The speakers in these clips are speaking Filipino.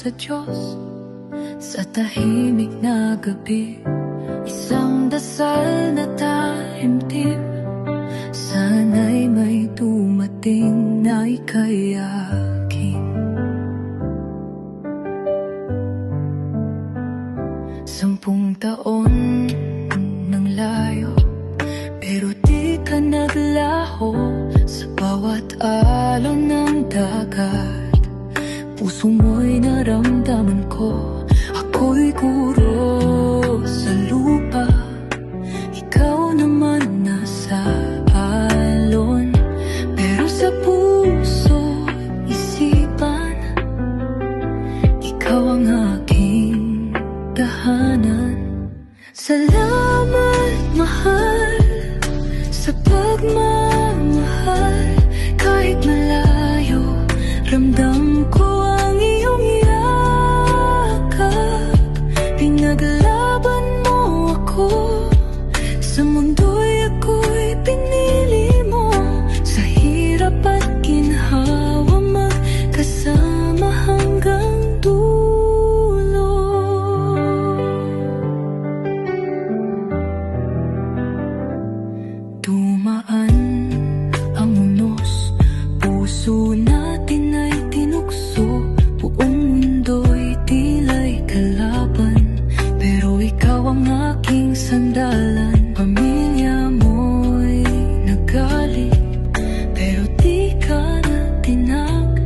sa Diyos. Sa tahimik na gabi, isang dasal na taimtim. Sana'y may dumating na ika'y akin. 10 taon ng layo, pero di ka naglaho. Sa bawat alon ng dagat, puso mo'y naramdaman ko. Ako'y guro sa lupa, ikaw naman nasa alon. Pero sa puso, isipan, ikaw ang aking tahanan. Salamat, mahal, sa pagmamahal. Kahit malayo, ramdam ko ang iyong yakap. Pinaglaban mo ako, sa mundo'y ako'y pinili mo. Sa hirap at ginhawa, magkasama hanggang dulo. Dumaan ang unos, puso natin ay tinukso. Buong mundo'y tila'y kalaban, pero ikaw ang aking sandalan. Pamilya mo'y nagalit, pero di ka na tinag.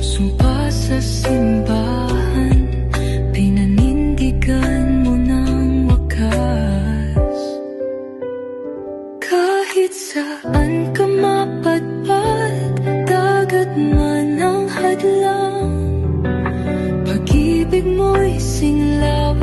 Sumpa sa simbahan, pinanindigan mo ng wakas. Kahit saan ka mapadpad, dagat man ang hadlang, pag-ibig mo'y singlaw